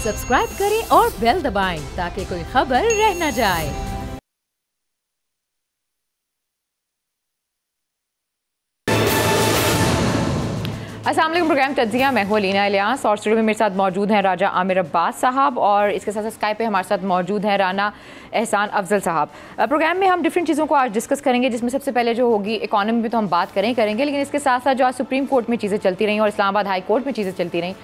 Subscribe करें और bell दबाएं ताकि कोई खबर रह न जाए। अस्सलाम वालेकुम। प्रोग्राम तज्जिया, मैं हूं अलीना इलियास और स्टूडियो में मेरे साथ मौजूद हैं राजा आमिर अब्बास साहब और इसके साथ स्काइप पे हमारे साथ मौजूद हैं राना एहसान अफजल साहब। प्रोग्राम में हम डिफरेंट चीज़ों को आज डिस्कस करेंगे, जिसमें सबसे पहले जो होगी इकॉनमी में तो हम बात करेंगे, लेकिन इसके साथ साथ जो आज सुप्रीम कोर्ट में चीज़ें चलती रहीं और इस्लामाबाद हाई कोर्ट में चीज़ें चलती रहीं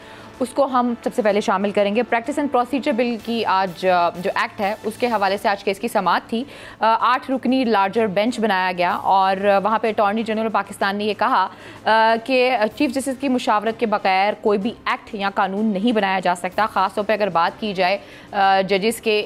उसको हम सबसे पहले शामिल करेंगे। प्रैक्टिस एंड प्रोसीजर बिल की आज जो एक्ट है उसके हवाले से आज केस की समाअत थी। 8 रुकनी लार्जर बेंच बनाया गया और वहाँ पे अटॉर्नी जनरल पाकिस्तान ने ये कहा कि चीफ जस्टिस की मुशावरत के बगैर कोई भी एक्ट या कानून नहीं बनाया जा सकता, ख़ास तौर पर अगर बात की जाए जजेस के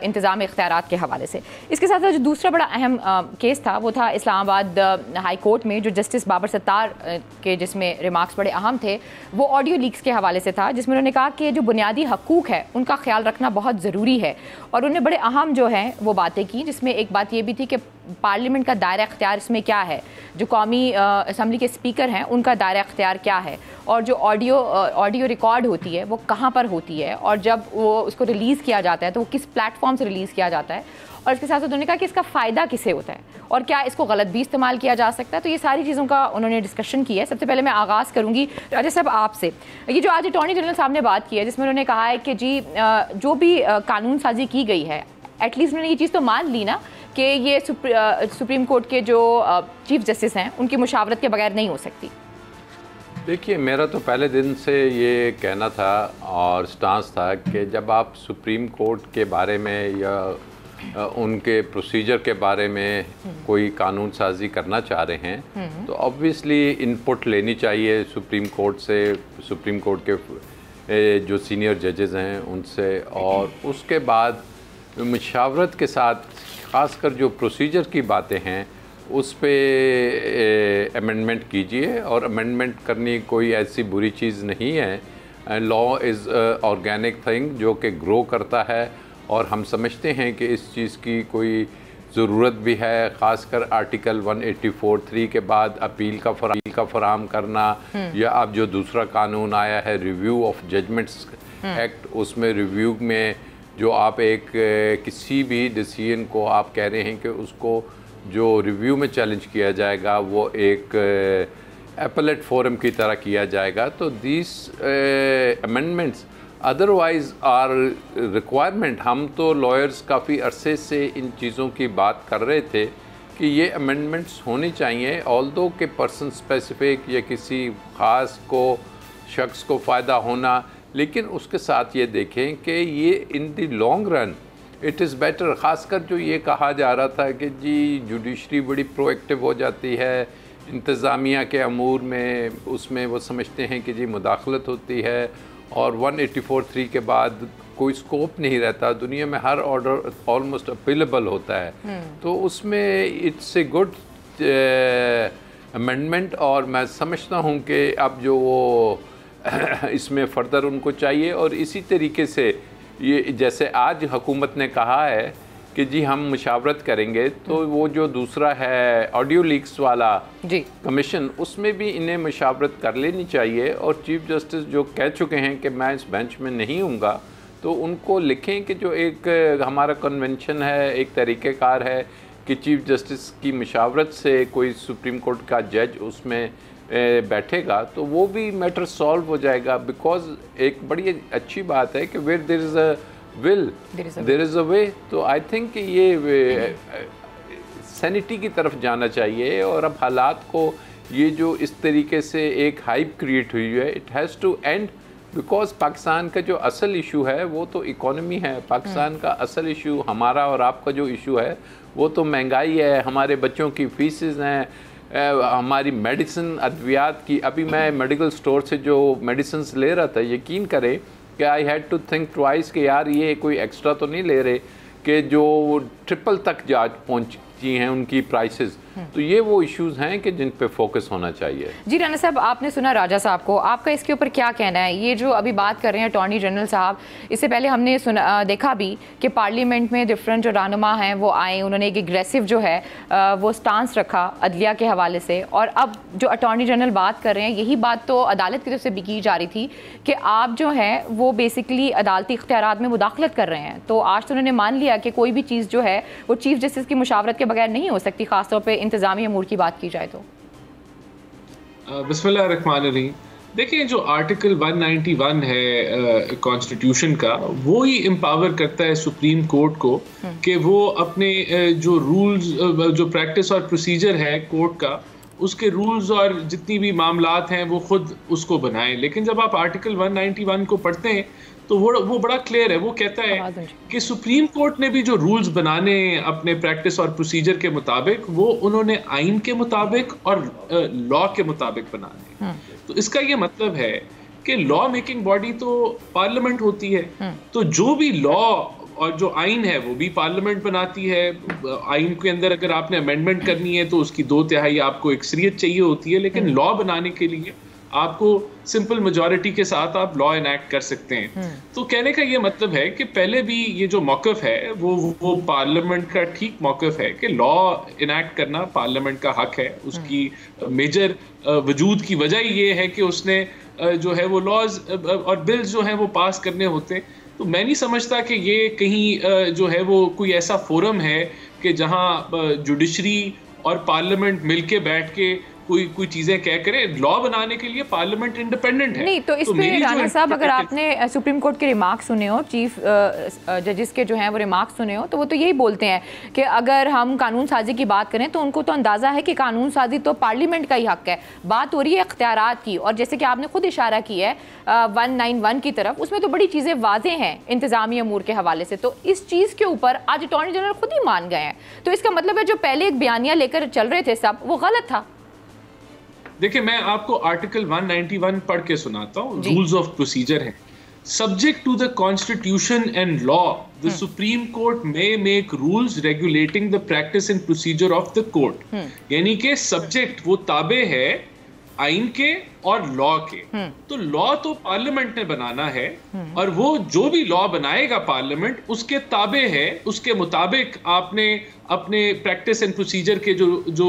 इंतज़ाम इख्तियारात के हवाले से। इसके साथ साथ जो दूसरा बड़ा अहम केस था वो था इस्लामाबाद हाई कोर्ट में जो जस्टिस बाबर सत्तार के जिसमें रिमार्क्स बड़े अहम थे, वो ऑडियो लीक्स के हवाले से था, जिसमें उन्होंने कहा कि जो बुनियादी हकूक़ है उनका ख्याल रखना बहुत ज़रूरी है। और उन्होंने बड़े अहम जो हैं वो बातें की, जिसमें एक बात ये भी थी कि पार्लियामेंट का दायरा इख्तियार इसमें क्या है, जो कौमी असम्बली के स्पीकर हैं उनका दायरा इख्तियार क्या है, और जो ऑडियो रिकॉर्ड होती है वो कहाँ पर होती है, और जब वो उसको रिलीज़ किया जाता है तो वो किस प्लेटफॉर्म से रिलीज़ किया जाता है, और इसके साथ साथ उन्होंने कहा कि इसका फ़ायदा किसे होता है और क्या इसको गलत भी इस्तेमाल किया जा सकता है। तो ये सारी चीज़ों का उन्होंने डिस्कशन किया है। सबसे पहले मैं आगाज़ करूँगी राजा साहब आपसे। ये जो आज अटॉर्नी जनरल साहब ने बात की है, जिसमें उन्होंने कहा है कि जी जो भी कानून साजी की गई है, एटलीस्ट उन्होंने ये चीज़ तो मान ली ना कि ये सुप्रीम कोर्ट के जो चीफ जस्टिस हैं उनकी मुशावरत के बगैर नहीं हो सकती। देखिए, मेरा तो पहले दिन से ये कहना था और स्टांस था कि जब आप सुप्रीम कोर्ट के बारे में या उनके प्रोसीजर के बारे में कोई कानून साजी करना चाह रहे हैं तो ऑब्वियसली इनपुट लेनी चाहिए सुप्रीम कोर्ट से, सुप्रीम कोर्ट के जो सीनियर जजेस हैं उनसे, और उसके बाद मुशावरत के साथ ख़ासकर जो प्रोसीजर की बातें हैं उस पे अमेंडमेंट कीजिए। और अमेंडमेंट करनी कोई ऐसी बुरी चीज़ नहीं है। लॉ इज़ ऑर्गेनिक थिंग जो कि ग्रो करता है, और हम समझते हैं कि इस चीज़ की कोई ज़रूरत भी है, ख़ासकर आर्टिकल 184(3) के बाद अपील का फराम करना, या अब जो दूसरा कानून आया है रिव्यू ऑफ जजमेंट्स एक्ट, उसमें रिव्यू में जो आप एक किसी भी डिसीजन को आप कह रहे हैं कि उसको जो रिव्यू में चैलेंज किया जाएगा वो एक एपेलेट फोरम की तरह किया जाएगा। तो these amendments otherwise are requirement. हम तो लॉयर्स काफ़ी अरसे से इन चीज़ों की बात कर रहे थे कि ये अमेंडमेंट्स होनी चाहिए, ऑल्दो के पर्सन स्पेसिफिक या किसी ख़ास को शख्स को फ़ायदा होना, लेकिन उसके साथ ये देखें कि ये in the long run it is better. ख़ासकर जो ये कहा जा रहा था कि जी जुडिशरी बड़ी प्रोएक्टिव हो जाती है इंतज़ामिया के अमूर में, उसमें वो समझते हैं कि जी मुदाखलत होती है, और 184(3) के बाद कोई स्कोप नहीं रहता। दुनिया में हर ऑर्डर ऑलमोस्ट अपीलेबल होता है, तो उसमें इट्स ए गुड अमेंडमेंट। और मैं समझता हूँ कि अब जो वो इसमें फ़र्दर उनको चाहिए, और इसी तरीके से ये जैसे आज हुकूमत ने कहा है कि जी हम मुशावरत करेंगे, तो वो जो दूसरा है ऑडियो लीक्स वाला कमीशन, उसमें भी इन्हें मुशावरत कर लेनी चाहिए। और चीफ जस्टिस जो कह चुके हैं कि मैं इस बेंच में नहीं हूँगा, तो उनको लिखें कि जो एक हमारा कन्वेंशन है, एक तरीक़ेकार है कि चीफ जस्टिस की मुशावरत से कोई सुप्रीम कोर्ट का जज उसमें बैठेगा तो वो भी मैटर सॉल्व हो जाएगा। बिकॉज एक बड़ी अच्छी बात है कि where there is a will there is a way. तो आई थिंक ये सैनिटी की तरफ जाना चाहिए। और अब हालात को ये जो इस तरीके से एक हाइप क्रिएट हुई है, it has to end, because Pakistan का जो असल इशू है वो तो इकोनॉमी है। पाकिस्तान का असल इशू, हमारा और आपका जो इशू है वो तो महंगाई है, हमारे बच्चों की फीसेस हैं, हमारी मेडिसिन अद्वियात की। अभी मैं मेडिकल स्टोर से जो मेडिसिन ले रहा था, यकीन करें कि I had to think twice कि यार ये कोई एक्स्ट्रा तो नहीं ले रहे, कि जो ट्रिपल तक जा पहुंची हैं उनकी प्राइसेस। तो ये वो इश्यूज हैं कि जिन पे फोकस होना चाहिए। जी राना साहब, आपने सुना राजा साहब को, आपका इसके ऊपर क्या कहना है? ये जो अभी बात कर रहे हैं अटॉर्नी जनरल साहब, इससे पहले हमने सुना देखा भी कि पार्लियामेंट में डिफरेंट जो रहनुमा हैं वो आए, उन्होंने एक एग्रेसिव जो है वो स्टांस रखा अदलिया के हवाले से, और अब जो अटॉर्नी जनरल बात कर रहे हैं यही बात तो अदालत की तरफ से भी की जा रही थी कि आप जो है वो बेसिकली अदालती इख्तियारात में मुदाखलत कर रहे हैं। तो आज तो उन्होंने मान लिया कि कोई भी चीज़ जो है वो चीफ जस्टिस की मुशावरत के बगैर नहीं हो सकती, खासतौर पर इंतजामी अमूर की बात की जाए तो। बिस्मिल्लाहिर्रहमानिर्रहीम। देखिए, जो आर्टिकल 191 है कॉन्स्टिट्यूशन का, वो ही एम्पावर करता है सुप्रीम कोर्ट को कि वो अपने जो रूल्स, जो प्रैक्टिस और प्रोसीजर है कोर्ट का, उसके रूल्स और जितनी भी मामलात हैं वो खुद उसको बनाएं। लेकिन जब आप आर्टिकल 191 को पढ़ते हैं तो वो बड़ा क्लियर है। वो कहता है कि सुप्रीम कोर्ट ने भी जो रूल्स बनाने अपने प्रैक्टिस और प्रोसीजर के मुताबिक, वो उन्होंने आइन के मुताबिक और लॉ के मुताबिक बनाने। तो इसका ये मतलब है कि लॉ मेकिंग बॉडी तो पार्लियामेंट होती है, तो जो भी लॉ और जो आइन है वो भी पार्लियामेंट बनाती है। आइन के अंदर अगर आपने अमेंडमेंट करनी है तो उसकी 2/3 आपको अक्सरियत चाहिए होती है, लेकिन लॉ बनाने के लिए आपको सिंपल मेजॉरिटी के साथ आप लॉ इनैक्ट कर सकते हैं। तो कहने का ये मतलब है कि पहले भी ये जो मौक़िफ़ है वो पार्लियामेंट का ठीक मौक़िफ़ है कि लॉ इनैक्ट करना पार्लियामेंट का हक है। उसकी मेजर वजूद की वजह ये है कि उसने जो है वो लॉज और बिल्स जो हैं वो पास करने होते हैं। तो मैं नहीं समझता कि ये कहीं जो है वो कोई ऐसा फोरम है कि जहां जुडिशरी और पार्लियामेंट मिलके बैठ के कोई चीजें क्या करे। लॉ बनाने के लिए पार्लियामेंट इंडिपेंडेंट है। नहीं तो इस पे राना साहब, अगर आपने सुप्रीम कोर्ट के रिमार्क्स सुने हो, चीफ जजेस के जो हैं वो रिमार्क्स सुने हो, तो वो तो यही बोलते हैं कि अगर हम कानून साजी की बात करें तो उनको तो अंदाज़ा है कि कानून साजी तो पार्लियामेंट का ही हक है। बात हो रही है इख्तियारात की, और जैसे कि आपने खुद इशारा किया है 191 की तरफ, उसमें तो बड़ी चीज़ें वाज़ेह हैं इंतजामी अमूर के हवाले से। तो इस चीज़ के ऊपर आज अटॉर्नी जनरल खुद ही मान गए हैं, तो इसका मतलब है जो पहले एक बयानिया लेकर चल रहे थे सब, वो गलत था। देखिए, मैं आपको आर्टिकल 191 पढ़ के सुनाता हूँ। रूल्स ऑफ प्रोसीजर है। Subject to the constitution and law, the supreme court may make rules regulating the practice and procedure of the court. यानी कि सब्जेक्ट वो ताबे है आइन के और लॉ के। तो लॉ तो पार्लियामेंट ने बनाना है, और वो जो भी लॉ बनाएगा पार्लियामेंट उसके ताबे है, उसके मुताबिक आपने अपने प्रैक्टिस एंड प्रोसीजर के जो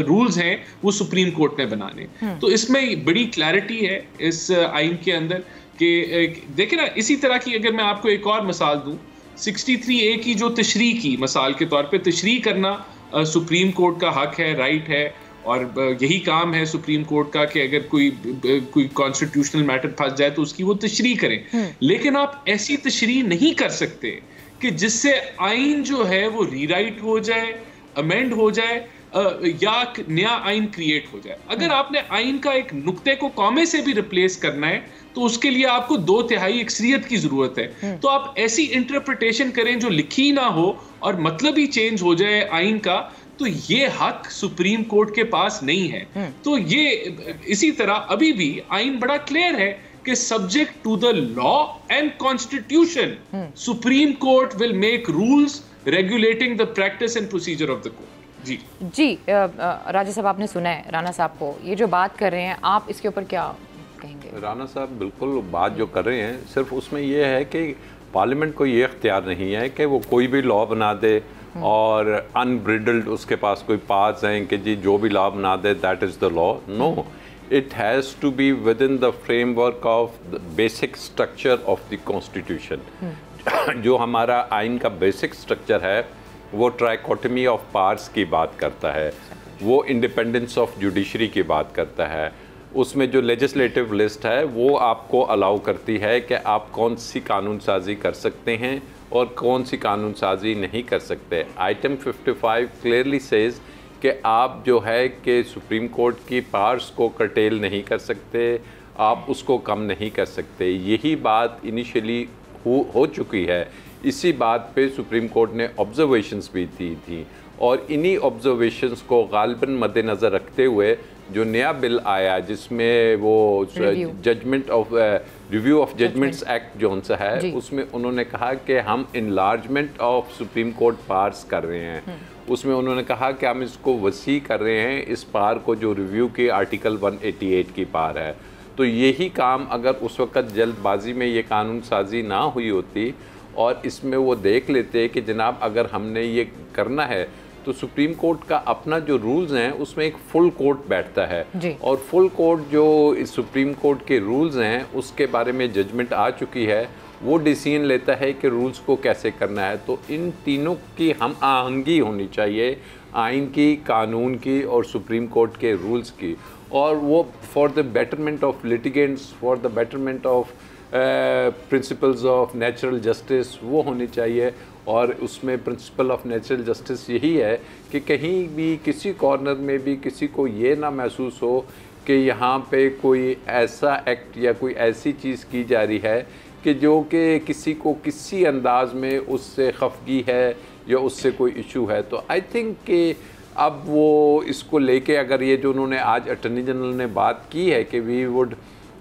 रूल्स हैं वो सुप्रीम कोर्ट ने बनाने। तो इसमें बड़ी क्लैरिटी है इस आइन के अंदर कि देखिए ना, इसी तरह की अगर मैं आपको एक और मिसाल दूं, 63A की जो तशरीह की मिसाल के तौर पे, तशरीह करना सुप्रीम कोर्ट का हक है, राइट है, और यही काम है सुप्रीम कोर्ट का कि अगर कोई कॉन्स्टिट्यूशनल मैटर फंस जाए तो उसकी वो तशरीह करें। लेकिन आप ऐसी तशरीह नहीं कर सकते कि जिससे आइन जो है वो रीराइट हो जाए, अमेंड हो जाए, या नया आइन क्रिएट हो जाए। अगर आपने आइन का एक नुक्ते को कॉमे से भी रिप्लेस करना है तो उसके लिए आपको 2/3 अक्सरियत की जरूरत है। तो आप ऐसी इंटरप्रिटेशन करें जो लिखी ना हो और मतलब ही चेंज हो जाए आइन का, तो ये हक सुप्रीम कोर्ट के पास नहीं है। तो ये इसी तरह अभी भी आइन बड़ा क्लियर है कि subject to the law and constitution, supreme court will make rules regulating the practice and procedure of the court. जी राजा साहब, आपने सुना है राणा साहब को, ये जो बात कर रहे हैं, आप इसके ऊपर क्या कहेंगे? राणा साहब बिल्कुल बात जो कर रहे हैं, सिर्फ उसमें यह है कि पार्लियामेंट को ये इख्तियार नहीं है कि वो कोई भी लॉ बना दे और अनब्रिडल्ड उसके पास कोई पास हैं कि जी जो भी लॉ बना दे that is the law. No, it has to be within the framework of the basic structure of the constitution। जो हमारा आइन का बेसिक स्ट्रक्चर है वो ट्राइकोटमी ऑफ पावर्स की बात करता है, वो इंडिपेंडेंस ऑफ जुडिशरी की बात करता है। उसमें जो लेजिस्लेटिव लिस्ट है वो आपको अलाउ करती है कि आप कौन सी कानून साजी कर सकते हैं और कौन सी कानून साजी नहीं कर सकते। आइटम 55 क्लियरली सेज कि आप जो है कि सुप्रीम कोर्ट की पावर्स को कर्टेल नहीं कर सकते, आप उसको कम नहीं कर सकते। यही बात इनिशियली हो चुकी है। इसी बात पे सुप्रीम कोर्ट ने ऑब्जर्वेशंस भी दी थी और इन्हीं ऑब्जर्वेशंस को गालिबन मद्देनज़र रखते हुए जो नया बिल आया जिसमें वो judgement of review of judgements act जो उनसे है, उसमें उन्होंने कहा कि हम enlargement of supreme court pass कर रहे हैं। उसमें उन्होंने कहा कि हम इसको वसी कर रहे हैं, इस पार को जो रिव्यू की आर्टिकल 188 की पार है। तो यही काम अगर उस वक़्त जल्दबाजी में ये कानून साजी ना हुई होती और इसमें वो देख लेते कि जनाब अगर हमने ये करना है तो सुप्रीम कोर्ट का अपना जो रूल्स हैं उसमें एक फुल कोर्ट बैठता है और फुल कोर्ट जो सुप्रीम कोर्ट के रूल्स हैं उसके बारे में जजमेंट आ चुकी है, वो डिसीजन लेता है कि रूल्स को कैसे करना है। तो इन तीनों की हम आहंगी होनी चाहिए, आइन की, कानून की और सुप्रीम कोर्ट के रूल्स की, और वो for the betterment of litigants, for the betterment of principles of natural justice वो होनी चाहिए। और उसमें प्रिंसिपल ऑफ नेचुरल जस्टिस यही है कि कहीं भी किसी कॉर्नर में भी किसी को ये ना महसूस हो कि यहाँ पे कोई ऐसा एक्ट या कोई ऐसी चीज़ की जा रही है कि जो कि किसी को किसी अंदाज में उससे खफगी है या उससे कोई इशू है। तो आई थिंक कि अब वो इसको लेके अगर ये जो उन्होंने आज अटॉर्नी जनरल ने बात की है कि we would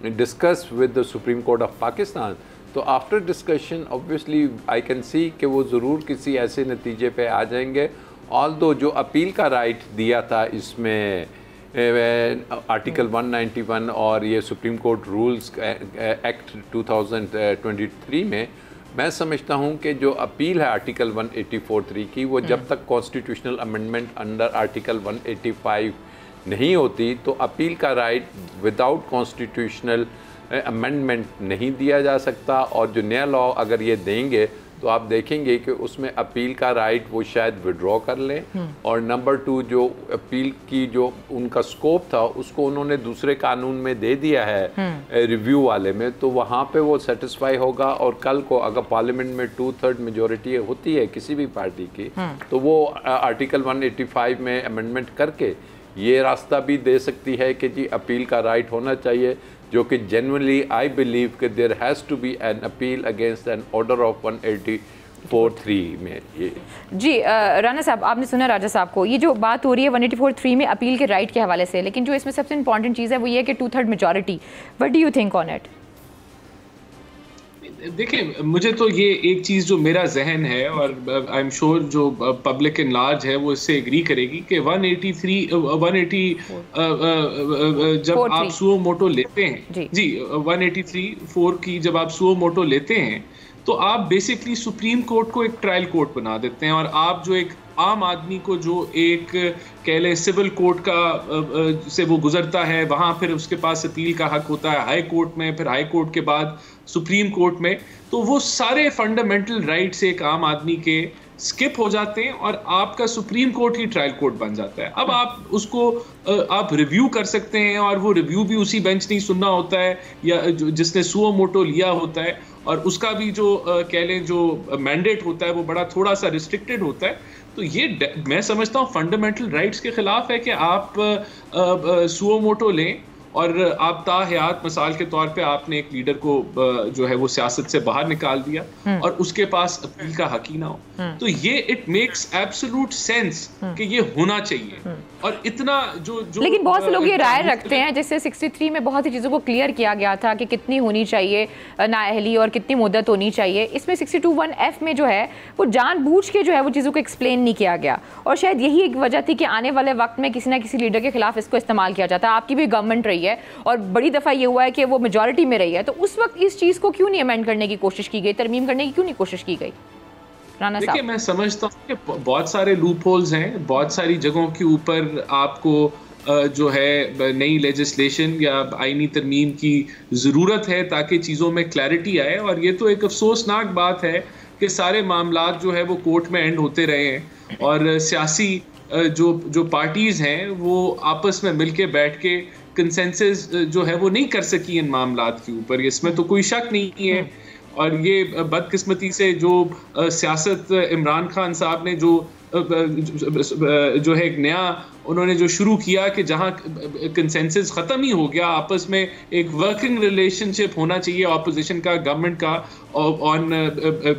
discuss with the supreme court of Pakistan, तो after discussion obviously I can see कि वो ज़रूर किसी ऐसे नतीजे पे आ जाएंगे। ऑल्दो जो अपील का राइट दिया था इसमें आर्टिकल 191 और ये सुप्रीम कोर्ट रूल्स एक्ट 2023 में, मैं समझता हूँ कि जो अपील है आर्टिकल 184(3) की, वो जब तक कॉन्स्टिट्यूशनल अमेंडमेंट अंडर आर्टिकल 185 नहीं होती तो अपील का राइट विदाउट कॉन्स्टिट्यूशनल अमेंडमेंट नहीं दिया जा सकता। और जो नया लॉ अगर ये देंगे तो आप देखेंगे कि उसमें अपील का राइट वो शायद विड्रॉ कर लें, और नंबर 2 जो अपील की जो उनका स्कोप था उसको उन्होंने दूसरे कानून में दे दिया है रिव्यू वाले में, तो वहाँ पे वो सेटिस्फाई होगा। और कल को अगर पार्लियामेंट में 2/3 मेजॉरिटी होती है किसी भी पार्टी की, तो वो आर्टिकल 185 में अमेंडमेंट करके ये रास्ता भी दे सकती है कि जी अपील का राइट होना चाहिए, जो कि जेन्युइनली आई बिलीव कि there has to be an appeal against an order of 184(3) में। ये जी राना साहब, आपने सुना राजा साहब को, ये जो बात हो रही है 184(3) में अपील के राइट के हवाले से, लेकिन जो इसमें सबसे इंपॉर्टेंट चीज़ है वो ये है कि 2/3 majority. What do you think on it? देखिए, मुझे तो ये एक चीज़ जो मेरा जहन है और आई एम श्योर जो पब्लिक इन लार्ज है वो इससे एग्री करेगी कि 180 जब आप सुओ मोटो लेते हैं जी 183(4) की जब आप सुओ मोटो लेते हैं तो आप बेसिकली सुप्रीम कोर्ट को एक ट्रायल कोर्ट बना देते हैं, और आप जो एक आम आदमी को जो एक कह लें सिविल कोर्ट का से वो गुजरता है, वहाँ फिर उसके पास अपील का हक होता है हाई कोर्ट में, फिर हाई कोर्ट के बाद सुप्रीम कोर्ट में, तो वो सारे फंडामेंटल राइट्स एक आम आदमी के स्किप हो जाते हैं और आपका सुप्रीम कोर्ट ही ट्रायल कोर्ट बन जाता है। अब आप उसको आप रिव्यू कर सकते हैं, और वो रिव्यू भी उसी बेंच नहीं सुनना होता है या जिसने सुओ मोटो लिया होता है, और उसका भी जो कह लें जो मैंडेट होता है वो बड़ा थोड़ा सा रिस्ट्रिक्टेड होता है। तो ये मैं समझता हूँ फंडामेंटल राइट्स के खिलाफ है कि आप सुओ मोटो लें और आप ताहयात मिसाल के तौर पे आपने एक लीडर को जो है वो सियासत से बाहर निकाल दिया और उसके पास अपील का हक ही ना हो, तो ये इट मेक्स एब्सोल्यूट सेंस कि ये होना चाहिए। और इतना जो लेकिन बहुत से लोग ये राय रखते हैं, जैसे 63 में बहुत सी चीज़ों को क्लियर किया गया था कि कितनी होनी चाहिए नाअहली और कितनी मुद्दत होनी चाहिए। इसमें 62(1)(f) में जो है वो जानबूझ के जो है वो चीज़ों को एक्सप्लेन नहीं किया गया, और शायद यही एक वजह थी कि आने वाले वक्त में किसी ना किसी लीडर के खिलाफ इसको इस्तेमाल किया जाता है। आपकी भी गवर्नमेंट रही है और बड़ी दफ़ा ये हुआ है कि वो मेजॉरिटी में रही है, तो उस वक्त इस चीज़ को क्यों नहीं अमेंड करने की कोशिश की गई, तरमीम करने की क्यों नहीं कोशिश की गई? राना साहब, देखिए, मैं समझता हूँ कि बहुत सारे लूप होल्स हैं, बहुत सारी जगहों के ऊपर आपको जो है नई लेजिस्लेशन या आईनी तरमीम की ज़रूरत है ताकि चीज़ों में क्लैरिटी आए। और ये तो एक अफसोसनाक बात है कि सारे मामलात जो है वो कोर्ट में एंड होते रहे हैं और सियासी जो पार्टीज़ हैं वो आपस में मिलके बैठ के कंसेंसस जो है वो नहीं कर सकी इन मामलात के ऊपर, इसमें तो कोई शक नहीं है। और ये बदकिस्मती से जो सियासत इमरान खान साहब ने जो है एक नया उन्होंने जो शुरू किया कि जहां कंसेंसस ख़त्म ही हो गया, आपस में एक वर्किंग रिलेशनशिप होना चाहिए ऑपोजिशन का गवर्नमेंट का on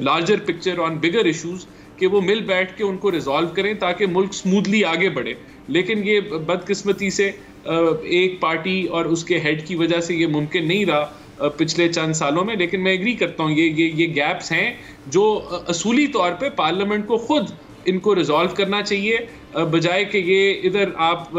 larger picture on bigger issues, कि वो मिल बैठ के उनको रिजॉल्व करें ताकि मुल्क स्मूथली आगे बढ़े। लेकिन ये बदकिस्मती से एक पार्टी और उसके हेड की वजह से ये मुमकिन नहीं रहा पिछले चंद सालों में, लेकिन मैं एग्री करता हूँ ये गैप्स हैं जो असूली तौर पे पार्लियामेंट को खुद इनको रिजॉल्व करना चाहिए, बजाय कि ये इधर आप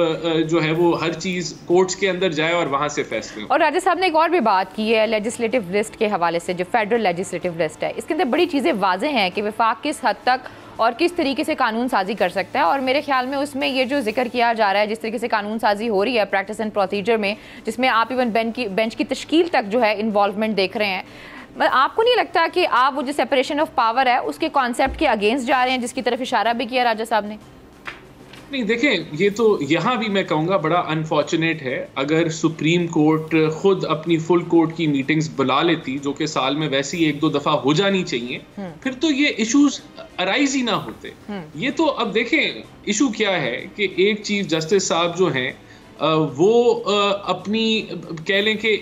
जो है वो हर चीज़ कोर्ट्स के अंदर जाए और वहाँ से फैसले। और राजा साहब ने एक और भी बात की है लेजिस्लेटिव लिस्ट के हवाले से, जो फेडरल लेजिस्लेटिव लिस्ट है, इसके अंदर बड़ी चीज़ें वाज़ेह हैं कि वफाक किस हद तक और किस तरीके से कानून साजी कर सकता है। और मेरे ख्याल में उसमें ये जो जिक्र किया जा रहा है, जिस तरीके से कानून साजी हो रही है प्रैक्टिस एंड प्रोसीजर में, जिसमें आप इवन बेंच की तश्कील तक जो है इन्वॉल्वमेंट देख रहे हैं, आपको नहीं लगता कि आप वो जो सेपरेशन ऑफ पावर है उसके कॉन्सेप्ट के अगेंस्ट जा रहे हैं, जिसकी तरफ इशारा भी किया राजा साहब ने? नहीं, देखें, ये तो यहाँ भी मैं कहूँगा बड़ा अनफॉर्चुनेट है। अगर सुप्रीम कोर्ट खुद अपनी फुल कोर्ट की मीटिंग्स बुला लेती, जो कि साल में वैसे ही 1-2 दफ़ा हो जानी चाहिए, फिर तो ये इश्यूज अराइज ही ना होते। ये तो अब देखें इशू क्या है कि एक चीफ जस्टिस साहब जो हैं वो अपनी कह लें कि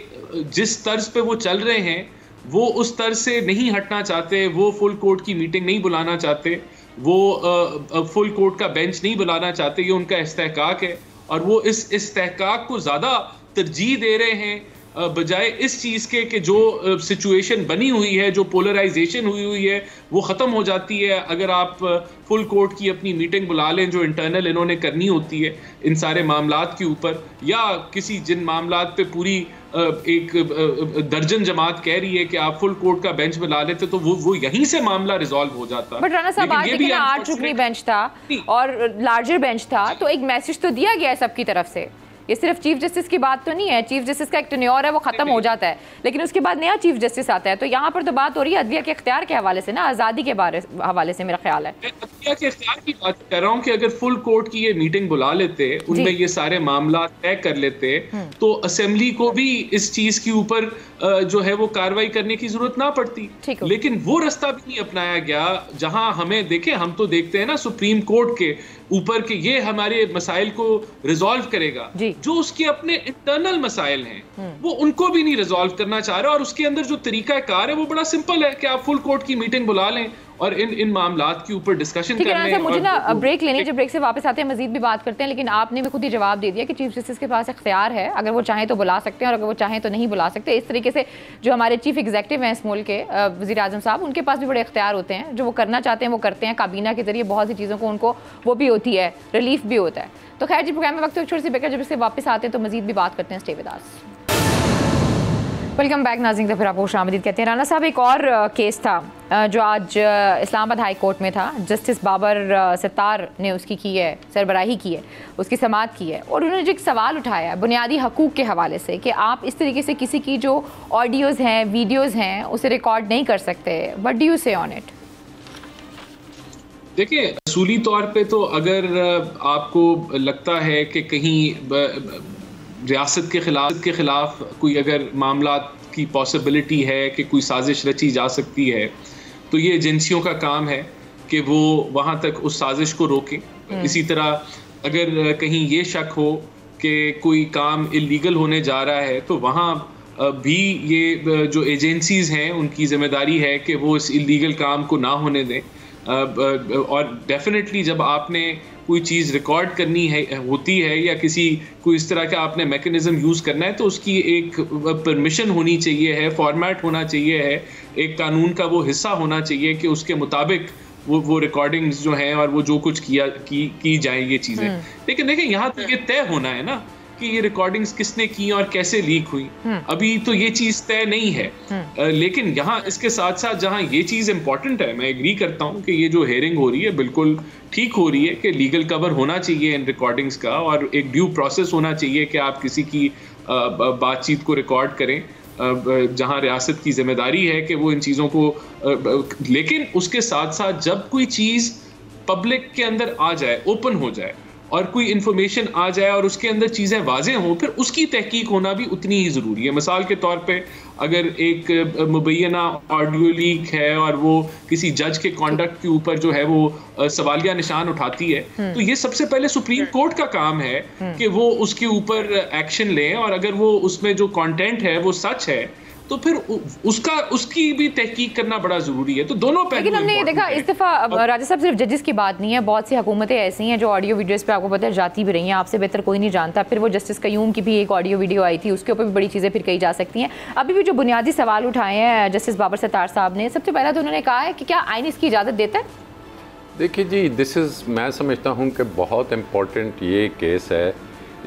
जिस तर्ज पे वो चल रहे हैं वो उस तर्ज से नहीं हटना चाहते, वो फुल कोर्ट की मीटिंग नहीं बुलाना चाहते, वो फुल कोर्ट का बेंच नहीं बुलाना चाहते। ये उनका इस्तेहकाक है और वो इस इस्तेहकाक को ज़्यादा तरजीह दे रहे हैं बजाय इस चीज़ के कि जो सिचुएशन बनी हुई है, जो पोलराइजेशन हुई है, वो ख़त्म हो जाती है अगर आप फुल कोर्ट की अपनी मीटिंग बुला लें जो इंटरनल इन्होंने करनी होती है इन सारे मामलात के ऊपर, या किसी जिन मामलात पे पूरी एक दर्जन जमात कह रही है कि आप फुल कोर्ट का बेंच बुला लेते तो वो यहीं से मामला रिजॉल्व हो जाता। बट राणा साहब, आज देखिए 8 रुकनी बेंच था और लार्जर बेंच था, तो एक मैसेज तो दिया गया है सबकी तरफ से। ये सिर्फ चीफ जस्टिस की बात तो नहीं है, चीफ जस्टिस का एक टेन्योर है वो खत्म हो जाता है, लेकिन उसके बाद नया चीफ जस्टिस आता है। तो यहाँ पर तो बात हो रही है अदलिया के इख्तियार के हवाले से ना, आज़ादी के हवाले से मेरा ख्याल है। अदलिया के इख्तियार की बात कर रहा हूँ कि अगर फुल कोर्ट की ये मीटिंग बुला लेते, उनमें ये सारे मामला तय कर लेते, तो असेंबली को भी इस चीज के ऊपर जो है वो कार्रवाई करने की जरूरत ना पड़ती। लेकिन वो रास्ता भी नहीं अपनाया गया जहां हमें देखे, हम तो देखते हैं ना सुप्रीम कोर्ट के ऊपर के ये हमारे मसाइल को रिजॉल्व करेगा, जो उसके अपने इंटरनल मसाइल हैं वो उनको भी नहीं रिजॉल्व करना चाह रहा। और उसके अंदर जो तरीका कार है वो बड़ा सिंपल है कि आप फुल कोर्ट की मीटिंग बुला लें और इन मामलात के ऊपर डिस्कशन कर लें। मुझे ना ब्रेक लेनी, जब ब्रेक से वापस आते हैं मजीद भी बात करते हैं, लेकिन आपने भी खुद ही जवाब दे दिया कि चीफ जस्टिस के पास इख्तियार है, अगर वो चाहें तो बुला सकते हैं और अगर वो चाहें तो नहीं बुला सकते। इस तरीके से जो हमारे चीफ एग्जीक्यूटिव हैं इस मुल्क के, वज़ीर आज़म साहब, उनके पास भी बड़े इख्तियार होते हैं, जो वो करना चाहते हैं वो करते हैं। काबीना के जरिए बहुत सी चीज़ों को उनको वो भी होती है, रिलीफ भी होता है। तो खैर जी, प्रोग्राम में वक्त एक छोटी सी ब्रेक, जब इससे वापस आते हैं तो मजीद भी बात करते हैं। Stay with us. Welcome back नाज़रीन, तो फिर आपको खुशामदीद कहते हैं। राना साहब, एक और केस था जो आज इस्लामाबाद हाई कोर्ट में था, जस्टिस बाबर सत्तार ने उसकी की है, सरबराही की है, उसकी समाअत की है, और उन्होंने जो एक सवाल उठाया है बुनियादी हकूक़ के हवाले से कि आप इस तरीके से किसी की जो ऑडियोज़ हैं, वीडियोज़ हैं, उसे रिकॉर्ड नहीं कर सकते। व्हाट डू यू से ऑन इट? देखिए, असूली तौर पे तो अगर आपको लगता है कि कहीं रियासत के खिलाफ कोई अगर मामला की पॉसिबिलिटी है कि कोई साजिश रची जा सकती है, तो ये एजेंसियों का काम है कि वो वहाँ तक उस साजिश को रोकें। इसी तरह अगर कहीं ये शक हो कि कोई काम इलीगल होने जा रहा है, तो वहाँ भी ये जो एजेंसीज़ हैं उनकी ज़िम्मेदारी है कि वो इस इलीगल काम को ना होने दें। और डेफिनेटली जब आपने कोई चीज़ रिकॉर्ड करनी है होती है या कोई इस तरह का आपने मैकेनिज्म यूज़ करना है, तो उसकी एक परमिशन होनी चाहिए है, फॉर्मेट होना चाहिए है, एक कानून का वो हिस्सा होना चाहिए कि उसके मुताबिक वो रिकॉर्डिंग्स जो हैं और वो जो कुछ की जाए ये चीज़ें। लेकिन देखिए, यहाँ तो ये तय होना है ना कि ये रिकॉर्डिंग्स किसने की और कैसे लीक हुई। अभी तो ये चीज़ तय नहीं है। लेकिन यहाँ इसके साथ साथ जहाँ ये चीज़ इंपॉर्टेंट है, मैं एग्री करता हूँ कि ये जो हेयरिंग हो रही है बिल्कुल ठीक हो रही है कि लीगल कवर होना चाहिए इन रिकॉर्डिंग्स का, और एक ड्यू प्रोसेस होना चाहिए कि आप किसी की बातचीत को रिकॉर्ड करें, जहाँ रियासत की जिम्मेदारी है कि वो इन चीज़ों को। लेकिन उसके साथ साथ जब कोई चीज़ पब्लिक के अंदर आ जाए, ओपन हो जाए, और कोई इन्फॉर्मेशन आ जाए और उसके अंदर चीज़ें वाज़ेह हों, फिर उसकी तहकीक होना भी उतनी ही ज़रूरी है। मिसाल के तौर पे अगर एक मुबैना ऑडियो लीक है और वो किसी जज के कॉन्डक्ट के ऊपर जो है वो सवालिया निशान उठाती है, तो ये सबसे पहले सुप्रीम कोर्ट का काम है कि वो उसके ऊपर एक्शन लें, और अगर वो उसमें जो कंटेंट है वो सच है तो फिर उसकी भी तहकीक करना बड़ा ज़रूरी है। तो दोनों पहलू। लेकिन हमने ये देखा इस दफ़ा राजा साहब सिर्फ जजेस की बात नहीं है, बहुत सी हुकूमतें ऐसी हैं जो ऑडियो वीडियोस पे आपको पता है जाती भी रही हैं, आपसे बेहतर कोई नहीं जानता। फिर वो जस्टिस कयूम की भी एक ऑडियो वीडियो आई थी, उसके ऊपर भी बड़ी चीज़ें फिर कही जा सकती हैं। अभी भी जो बुनियादी सवाल उठाए हैं जस्टिस बाबर सत्तार साहब ने, सबसे पहला तो उन्होंने कहा है कि क्या आइन इसकी इजाज़त देता है? देखिए जी, दिस इज़, मैं समझता हूँ कि बहुत इम्पोर्टेंट ये केस है।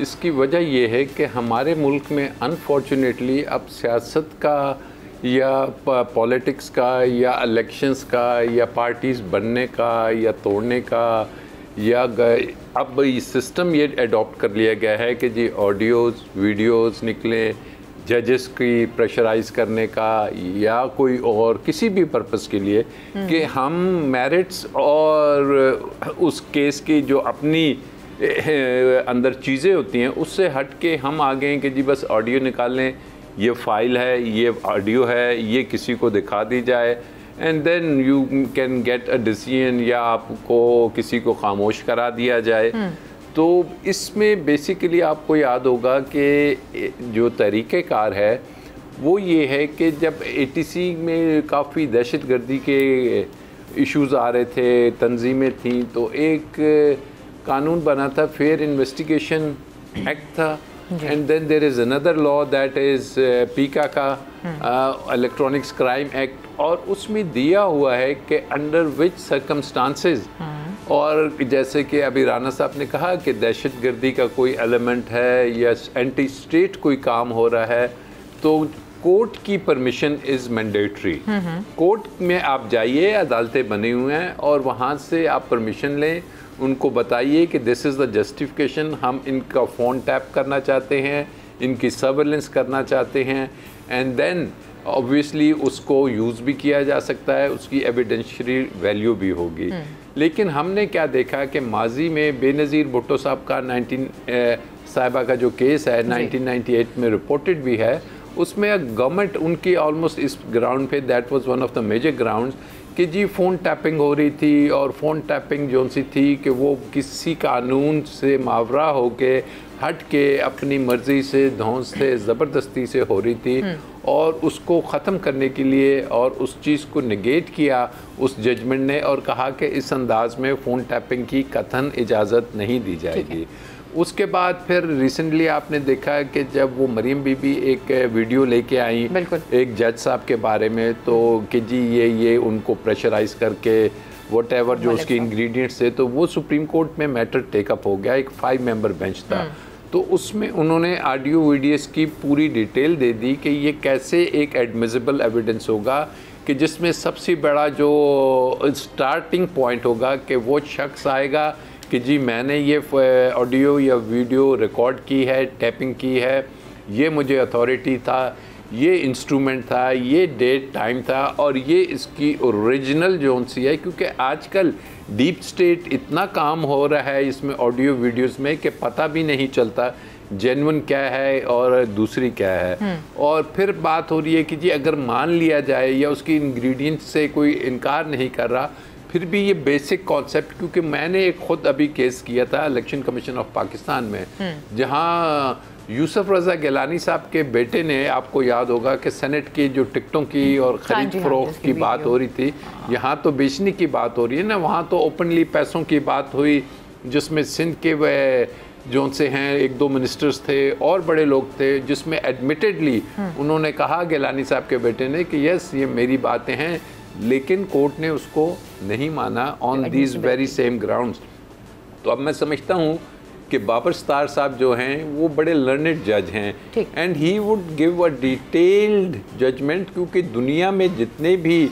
इसकी वजह ये है कि हमारे मुल्क में अनफॉर्चुनेटली अब सियासत का या पॉलिटिक्स का या इलेक्शंस का या पार्टीज़ बनने का या तोड़ने का या अब सिस्टम ये अडॉप्ट कर लिया गया है कि जी ऑडियोज़ वीडियोज़ निकलें जजेस की प्रेशराइज करने का या कोई और किसी भी पर्पस के लिए कि हम मेरिट्स और उस केस की जो अपनी अंदर चीज़ें होती हैं उससे हट के हम आ गए कि जी बस ऑडियो निकाल लें, ये फ़ाइल है, ये ऑडियो है, ये किसी को दिखा दी जाए and then you can get a decision, या आपको किसी को खामोश करा दिया जाए। तो इसमें बेसिकली आपको याद होगा कि जो तरीक़ेकार है वो ये है कि जब ATC में काफ़ी दहशतगर्दी के इश्यूज़ आ रहे थे, तंजीमें थीं, तो एक कानून बना था, फेयर इन्वेस्टिगेशन एक्ट था, and then there is another law that is PECA का इलेक्ट्रॉनिक्स क्राइम एक्ट, और उसमें दिया हुआ है कि अंडर विच सर्कमस्टांसेस, और जैसे कि अभी राना साहब ने कहा कि दहशतगर्दी का कोई एलिमेंट है या एंटी स्टेट कोई काम हो रहा है तो कोर्ट की परमिशन इज़ मैंडेटरी। कोर्ट में आप जाइए, अदालतें बनी हुई हैं और वहाँ से आप परमिशन लें, उनको बताइए कि दिस इज़ द जस्टिफिकेशन, हम इनका फ़ोन टैप करना चाहते हैं, इनकी सर्वेलेंस करना चाहते हैं, एंड देन ऑब्वियसली उसको यूज़ भी किया जा सकता है, उसकी एविडेंशियरी वैल्यू भी होगी। लेकिन हमने क्या देखा कि माजी में बेनज़ीर भुट्टो साहब का साहिबा का जो केस है 1998 में रिपोर्टेड भी है, उसमें गवर्नमेंट उनकी ऑलमोस्ट इस ग्राउंड पे, that was one of the major grounds कि जी फ़ोन टैपिंग हो रही थी, और फ़ोन टैपिंग जो सी थी कि वो किसी कानून से मावरा होके हट के अपनी मर्ज़ी से धौंस से ज़बरदस्ती से हो रही थी, और उसको ख़त्म करने के लिए और उस चीज़ को नेगेट किया उस जजमेंट ने, और कहा कि इस अंदाज में फ़ोन टैपिंग की कतन इजाज़त नहीं दी जाएगी। उसके बाद फिर रिसेंटली आपने देखा कि जब वो मरीम बीबी एक वीडियो लेके आई एक जज साहब के बारे में, तो कि जी ये उनको प्रेशराइज़ करके वट एवर जो उसके इंग्रेडिएंट्स थे, तो वो सुप्रीम कोर्ट में मैटर टेकअप हो गया, एक 5 मेंबर बेंच था। तो उसमें उन्होंने ऑडियो वीडियोस की पूरी डिटेल दे दी कि ये कैसे एक एडमिसिबल एविडेंस होगा, कि जिसमें सबसे बड़ा जो स्टार्टिंग पॉइंट होगा कि वो शख्स आएगा कि जी मैंने ये ऑडियो या वीडियो रिकॉर्ड की है, टैपिंग की है, ये मुझे अथॉरिटी था, ये इंस्ट्रूमेंट था, ये डेट टाइम था, और ये इसकी ओरिजिनल जोन सी है, क्योंकि आजकल डीप स्टेट इतना काम हो रहा है इसमें ऑडियो वीडियोस में कि पता भी नहीं चलता जेन्युइन क्या है और दूसरी क्या है। और फिर बात हो रही है कि जी अगर मान लिया जाए या उसकी इंग्रेडिएंट से कोई इनकार नहीं कर रहा, फिर भी ये बेसिक कॉन्सेप्ट, क्योंकि मैंने एक ख़ुद अभी केस किया था इलेक्शन कमीशन ऑफ पाकिस्तान में, जहाँ यूसुफ रज़ा गिलानी साहब के बेटे ने, आपको याद होगा कि सेनेट की जो टिकटों की और ख़रीद फरोख्त की बात हो रही थी, यहाँ तो बेचने की बात हो रही है ना, वहाँ तो ओपनली पैसों की बात हुई, जिसमें सिंध के वह जो से हैं 1-2 मिनिस्टर्स थे और बड़े लोग थे, जिसमें एडमिटेडली उन्होंने कहा गिलानी साहब के बेटे ने कि यस ये मेरी बातें हैं, लेकिन कोर्ट ने उसको नहीं माना on these very same grounds. तो अब मैं समझता हूँ कि बाबर सत्तार साहब जो हैं वो बड़े लर्नेड जज हैं, and he would give a detailed judgement, क्योंकि दुनिया में जितने भी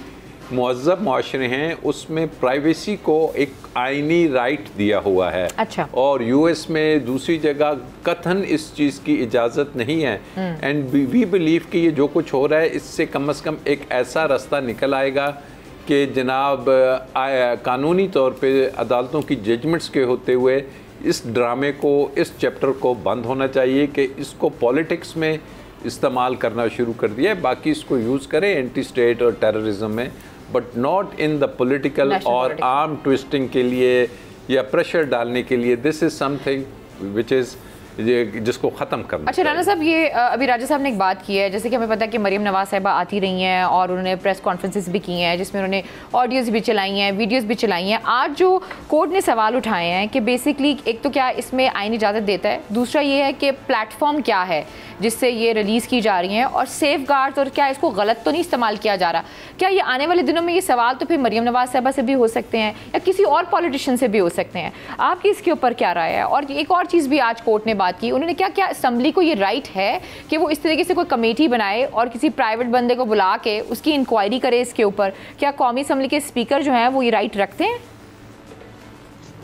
मुअज़्ज़ब माशरे हैं उसमें प्राइवेसी को एक आइनी राइट दिया हुआ है। अच्छा। और US में दूसरी जगह कथन इस चीज़ की इजाज़त नहीं है, एंड वी बिलीव कि ये जो कुछ हो रहा है इससे कम से कम एक ऐसा रास्ता निकल आएगा कि जनाब कानूनी तौर पे अदालतों की जजमेंट्स के होते हुए इस ड्रामे को, इस चैप्टर को बंद होना चाहिए कि इसको पॉलिटिक्स में इस्तेमाल करना शुरू कर दिया है, बाकी इसको यूज़ करें एंटी स्टेट और टेररिज्म में, but not in the political और आर्म ट्विस्टिंग के लिए या प्रेशर डालने के लिए। This is something which is जिसको ख़त्म करना। अच्छा राना साहब, ये अभी राजा साहब ने एक बात की है, जैसे कि हमें पता है कि मरीम नवाज साहिबा आती रही हैं और उन्होंने प्रेस कॉन्फ्रेंसेस भी की हैं जिसमें उन्होंने ऑडियोज़ भी चलाई हैं, वीडियोज़ भी चलाई हैं। आज जो कोर्ट ने सवाल उठाए हैं कि बेसिकली एक तो क्या इसमें आईन इजाज़त देता है, दूसरा ये है कि प्लेटफॉर्म क्या है जिससे ये रिलीज़ की जा रही हैं, और सेफ गार्ड्स, और क्या इसको गलत तो नहीं इस्तेमाल किया जा रहा। क्या ये आने वाले दिनों में ये सवाल तो फिर मरीम नवाज साहिबा से भी हो सकते हैं या किसी और पॉलिटिशियन से भी हो सकते हैं? आपकी इसके ऊपर क्या राय है? और एक और चीज़ भी आज कोर्ट ने बात की, उन्होंने क्या क्या असम्बली को ये राइट है कि वो इस तरीके से कोई कमेटी बनाए और किसी प्राइवेट बंदे को बुला के उसकी इंक्वायरी करे इसके ऊपर? क्या कौमी असम्बली के स्पीकर जो हैं वो ये राइट रखते हैं?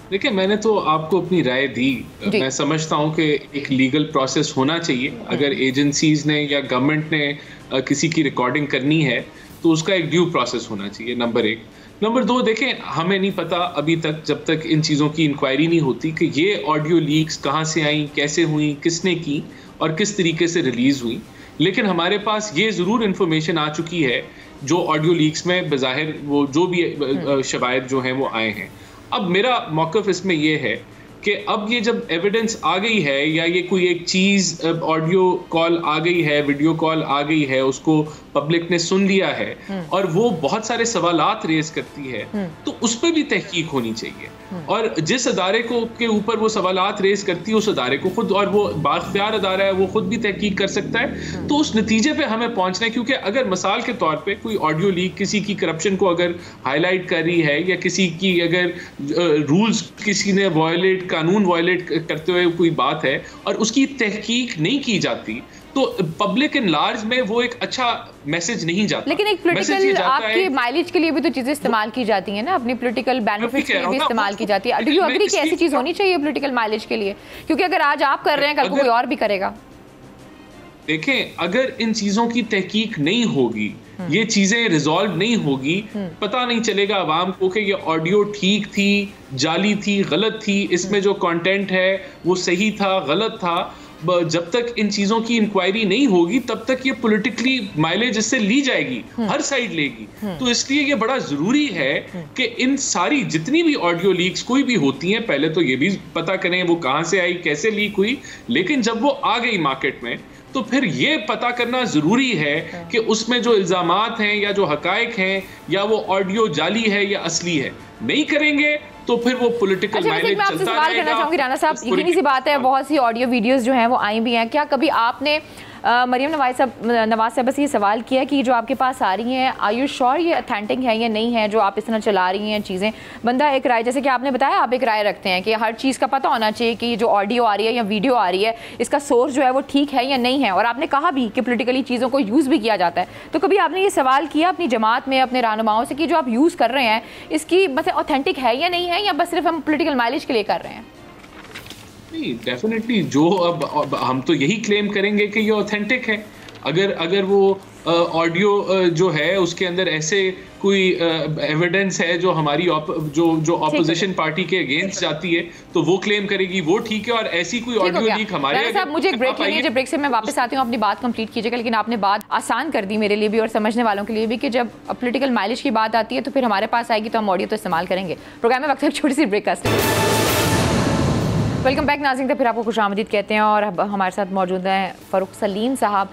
देखिए, मैंने तो आपको अपनी राय दी। मैं समझता हूं कि एक लीगल प्रोसेस होना चाहिए। अगर एजेंसीज ने या गवर्नमेंट ने किसी की रिकॉर्डिंग करनी है तो उसका एक ड्यू प्रोसेस होना चाहिए, नंबर 1। नंबर 2, देखें, हमें नहीं पता अभी तक, जब तक इन चीज़ों की इंक्वायरी नहीं होती, कि ये ऑडियो लीक्स कहाँ से आई, कैसे हुई, किसने की और किस तरीके से रिलीज़ हुई। लेकिन हमारे पास ये ज़रूर इन्फॉर्मेशन आ चुकी है जो ऑडियो लीक्स में बज़ाहिर वो जो भी शवाहिद जो हैं वो आए हैं। अब मेरा मौक़िफ़ इसमें यह है कि अब ये जब एविडेंस आ गई है या ये कोई एक चीज़ ऑडियो कॉल आ गई है, वीडियो कॉल आ गई है, उसको पब्लिक ने सुन लिया है और वो बहुत सारे सवालात रेज करती है, तो उस पर भी तहकीक होनी चाहिए। और जिस अदारे को के ऊपर वो सवालात रेज करती है, उस अदारे को खुद, और वो बाख्तियार अदारा है, वो खुद भी तहकीक कर सकता है। तो उस नतीजे पे हमें पहुंचना है, क्योंकि अगर मिसाल के तौर पे कोई ऑडियो लीक किसी की करप्शन को अगर हाईलाइट कर रही है या किसी की अगर रूल्स किसी ने वायलेट, कानून वायलेट करते हुए कोई बात है और उसकी तहकीक नहीं की जाती, तो पब्लिक इन लार्ज में वो एक अच्छा मैसेज नहीं जाता। लेकिन एक पॉलिटिकल आपके माइलेज के लिए भी तो चीजें इस्तेमाल की जाती हैं ना, अपनी पॉलिटिकल बेनिफिट्स के लिए भी इस्तेमाल की जाती है। डू यू एग्री कि ऐसी चीज होनी चाहिए पॉलिटिकल माइलेज के लिए? क्योंकि अगर आज आप कर रहे हैं, कल को कोई और भी करेगा। देखें, अगर इन चीजों की तहकीक नहीं होगी, ये चीजें रिजॉल्व नहीं होगी, पता नहीं चलेगा आवाम को कि ये ऑडियो ठीक थी, जाली थी, गलत थी, इसमें जो कंटेंट है वो सही था, गलत था। जब तक इन चीजों की इंक्वायरी नहीं होगी तब तक ये पॉलिटिकली माइलेज इससे ली जाएगी, हर साइड लेगी। तो इसलिए ये बड़ा जरूरी है कि इन सारी जितनी भी ऑडियो लीक्स कोई भी होती हैं, पहले तो ये भी पता करें वो कहां से आई, कैसे लीक हुई, लेकिन जब वो आ गई मार्केट में तो फिर ये पता करना जरूरी है कि उसमें जो इल्जामात हैं या जो हकायक हैं या वो ऑडियो जाली है या असली है। नहीं करेंगे तो फिर वो पॉलिटिकल माइलेज चलता रहेगा। सवाल करना चाहूंगी राना साहब, यकीनी सी बात है बहुत सी ऑडियो वीडियोस जो हैं वो आई भी हैं। क्या कभी आपने मरीम नवाज साहब से ये सवाल किया कि जो आपके पास आ रही हैं, आर यू श्योर ये ऑथेंटिक है या नहीं है, जो आप इस तरह चला रही हैं चीज़ें? बंदा एक राय, जैसे कि आपने बताया, आप एक राय रखते हैं कि हर चीज़ का पता होना चाहिए कि जो ऑडियो आ रही है या वीडियो आ रही है, इसका सोर्स जो है वो ठीक है या नहीं है। और आपने कहा भी कि पोलिटिकली चीज़ों को यूज़ भी किया जाता है। तो कभी आपने ये सवाल किया अपनी जमात में, अपने रहनुमाओं से, कि जो आप यूज़ कर रहे हैं इसकी मतलब ऑथेंटिक है या नहीं है, या बस सिर्फ हम पोलिटिकल माइलेज के लिए कर रहे हैं? नहीं, डेफिनेटली जो अब हम तो यही क्लेम करेंगे कि ये ऑथेंटिक है। अगर वो ऑडियो जो है उसके अंदर ऐसे कोई एविडेंस है जो हमारी जो ऑपोजिशन पार्टी के अगेंस्ट जाती है, तो वो क्लेम करेगी वो ठीक है। और ऐसी कोई ऑडियो लीक हमारे साहब, मुझे एक ब्रेक लेनी है, जब ब्रेक से मैं वापस आती हूँ अपनी बात कंप्लीट कीजिएगा। लेकिन आपने बात आसान कर दी मेरे लिए भी और समझने वालों के लिए भी कि जब पॉलिटिकल माइलेज की बात आती है तो फिर हमारे पास आएगी तो हम ऑडियो तो इस्तेमाल करेंगे। प्रोग्राम में वक्त है छोटी सी ब्रेक का। वेलकम बैक नाज़रीन, तो फिर आपको खुशामदीद कहते हैं और हमारे साथ मौजूद हैं फ़ारूक सलीम साहब।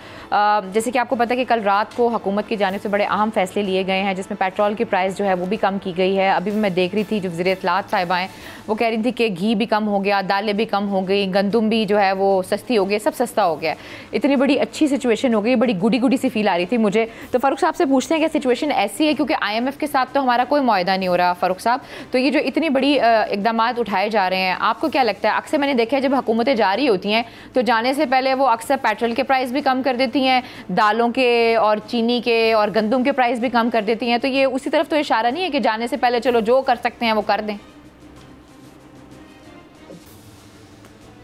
जैसे कि आपको पता है कि कल रात को हुकूमत की जानिब से बड़े अहम फैसले लिए गए हैं, जिसमें पेट्रोल की प्राइस जो है वो भी कम की गई है। अभी भी मैं देख रही थी जो वज़ीर इत्तलात साहिबा हैं वो कह रही थी कि घी भी कम हो गया, दालें भी कम हो गई, गंदम भी जो है वो सस्ती हो गई, सब सस्ता हो गया। इतनी बड़ी अच्छी सिचुएशन हो गई, बड़ी गुडी सी फील आ रही थी मुझे। तो फ़ारूक साहब से पूछते हैं कि सिचुएशन ऐसी है क्योंकि IMF के साथ तो हमारा कोई मुआहदा नहीं हो रहा। फ़ारूक साहब, तो ये जो इतनी बड़ी इक़दाम उठाए जा रहे हैं, आपको क्या लगता है? अक्सर मैंने देखा है जब हुकूमतें जारी होती हैं तो जाने से पहले वो अक्सर पेट्रोल के प्राइस भी कम कर देती हैं, दालों के और चीनी के और गंदम के प्राइस भी कम कर देती हैं। तो ये उसी तरफ तो इशारा नहीं है कि जाने से पहले चलो जो कर सकते हैं वो कर दें?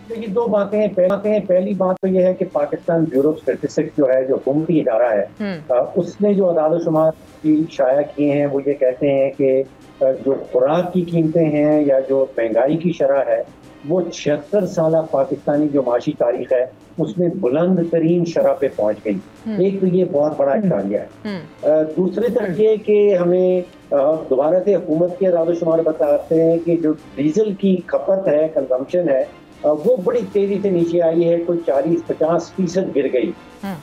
देखिए, दो बातें हैं। पहली बात तो यह है कि पाकिस्तान ब्यूरो ऑफ स्टैटिस्टिक्स जो है, जो हुकूमती इदारा है, उसने जो अदाद शुमार की शाया किए हैं वो ये कहते हैं कि जो खुराक की कीमतें हैं या जो महंगाई की शरह है वो 76 साल पाकिस्तानी जो माशी तारीख है उसमें बुलंद तरीन शरह पे पहुंच गई। एक तो ये बहुत बड़ा इशारिया है। दूसरी तरफ ये कि हमें दोबारा से हुकूमत के अदाद शुमार बताते हैं कि जो डीजल की खपत है, कंजम्पशन है, वो बड़ी तेजी से नीचे आई है, कोई 40-50% गिर गई।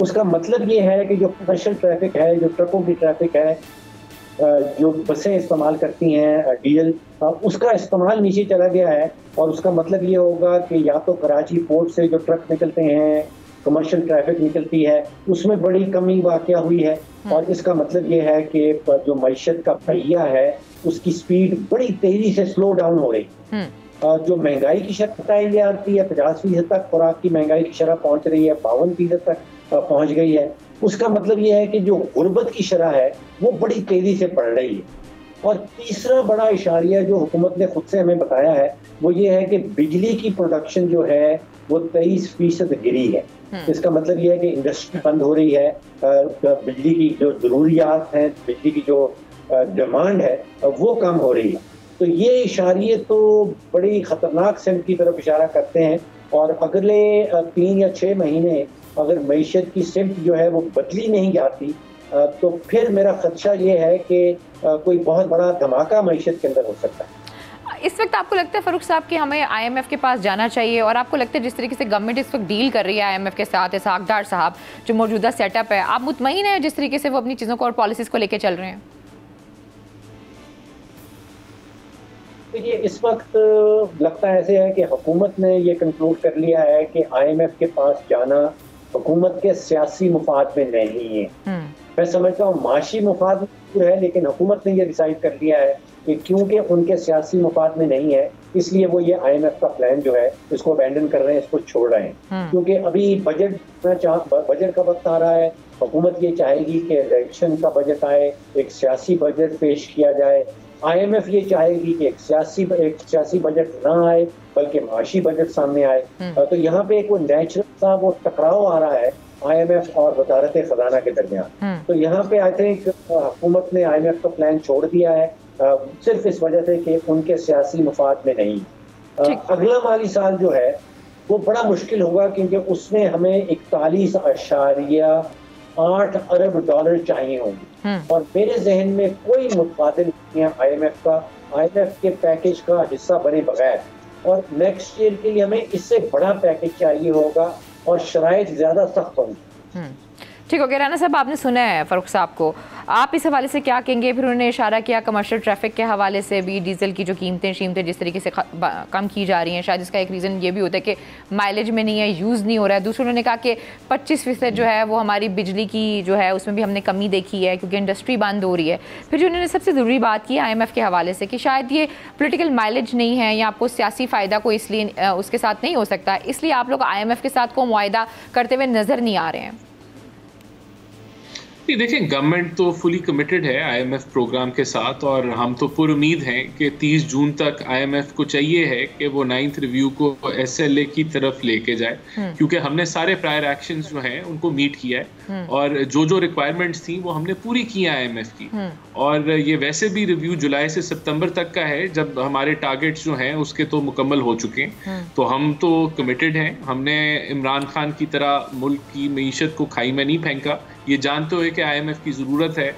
उसका मतलब ये है कि जो कमर्शियल ट्रैफिक है, जो ट्रकों की ट्रैफिक है, जो बसें इस्तेमाल करती हैं डीजल, उसका इस्तेमाल नीचे चला गया है। और उसका मतलब ये होगा कि या तो कराची पोर्ट से जो ट्रक निकलते हैं, कमर्शियल ट्रैफिक निकलती है, उसमें बड़ी कमी वाक़या हुई है। और इसका मतलब ये है कि जो मईशत का पहिया है उसकी स्पीड बड़ी तेजी से स्लो डाउन हो रही। जो महंगाई की शरह बताई जाती है 50% तक, खुराक की महंगाई की शरह पहुंच रही है 52% तक पहुंच गई है। उसका मतलब ये है कि जो गुर्बत की शरह है वो बड़ी तेजी से बढ़ रही है। और तीसरा बड़ा इशारिया जो हुकूमत ने खुद से हमें बताया है वो ये है कि बिजली की प्रोडक्शन जो है वो 23% गिरी है। इसका मतलब ये है कि इंडस्ट्री बंद हो रही है, बिजली की जो ज़रूरियात हैं, बिजली की जो डिमांड है वो कम हो रही है। तो ये इशारे तो बड़ी ख़तरनाक सिमत की तरफ इशारा करते हैं। और अगले 3 या 6 महीने अगर मईशत की सिमत जो है वो बदली नहीं जाती तो फिर मेरा खदशा ये है कि कोई बहुत बड़ा धमाका मईशत के अंदर हो सकता है। इस वक्त आपको लगता है फ़ारूक साहब कि हमें IMF के पास जाना चाहिए, और आपको लगता है जिस तरीके से गवर्नमेंट इस वक्त डील कर रही है IMF के साथ, इसहाक डार साहब जो मौजूदा सेटअप है, आप मुतमईन हैं जिस तरीके से वो अपनी चीज़ों को और पॉलिसीज़ को लेकर चल रहे हैं? देखिए, इस वक्त लगता है ऐसे है कि हुकूमत ने ये कंक्लूड कर लिया है कि IMF के पास जाना हुकूमत के सियासी मुफाद में नहीं है। मैं समझता हूँ माशी मुफाद है, लेकिन हुकूमत ने ये डिसाइड कर लिया है कि क्योंकि उनके सियासी मुफाद में नहीं है, इसलिए वो ये IMF का प्लान जो है इसको अबैंडन कर रहे हैं, इसको छोड़ रहे हैं। क्योंकि अभी बजट का वक्त आ रहा है, हुकूमत ये चाहेगी कि इलेक्शन का बजट आए, एक सियासी बजट पेश किया जाए। IMF ये चाहेगी कि एक सियासी बजट ना आए बल्कि माशी बजट सामने आए। तो यहाँ पे एक वो नेचुरल सा वो टकराव आ रहा है IMF और वजारत खजाना के दरमियान। तो यहाँ पे आई थिंक हुकूमत ने IMF का प्लान छोड़ दिया है सिर्फ इस वजह से कि उनके सियासी मुफाद में नहीं। अगला माली साल जो है वो बड़ा मुश्किल होगा, क्योंकि उसमें हमें 41.8 अरब डॉलर चाहिए होंगे। और मेरे जहन में कोई मुतबादिल नहीं है IMF का, IMF के पैकेज का हिस्सा बने बगैर। और नेक्स्ट ईयर के लिए हमें इससे बड़ा पैकेज चाहिए होगा और शराइत ज़्यादा सख्त होंगी। ठीक हो गया। राना साहब, आपने सुना है फ़ारूक साहब को, आप इस हवाले से क्या कहेंगे? फिर उन्होंने इशारा किया कमर्शियल ट्रैफिक के हवाले से भी, डीजल की जो कीमतें जिस तरीके से कम की जा रही हैं, शायद इसका एक रीज़न ये भी होता है कि माइलेज में नहीं है, यूज़ नहीं हो रहा है। दूसरा उन्होंने कहा कि 25% जो है वो हमारी बिजली की जो है उसमें भी हमने कमी देखी है क्योंकि इंडस्ट्री बंद हो रही है। फिर जो उन्होंने सबसे ज़रूरी बात की IMF के हवाले से कि शायद ये पोलिटिकल माइलेज नहीं है या आपको सियासी फ़ायदा को इसलिए उसके साथ नहीं हो सकता, इसलिए आप लोग IMF के साथ को मुआहदा करते हुए नज़र नहीं आ रहे हैं। देखें, गवर्नमेंट तो फुली कमिटेड है IMF प्रोग्राम के साथ, और हम तो पुरुमीद हैं कि 30 जून तक IMF को चाहिए है कि वो 9th रिव्यू को SLA की तरफ लेके जाए, क्योंकि हमने सारे प्रायर एक्शंस जो हैं उनको मीट किया है और जो रिक्वायरमेंट्स थी वो हमने पूरी की है IMF की। और ये वैसे भी रिव्यू जुलाई से सितंबर तक का है, जब हमारे टारगेट्स जो हैं उसके तो मुकम्मल हो चुके हैं। तो हम तो कमिटेड हैं। हमने इमरान खान की तरह मुल्क की मईशत को खाई में नहीं फेंका, ये जानते हुए कि IMF की ज़रूरत है।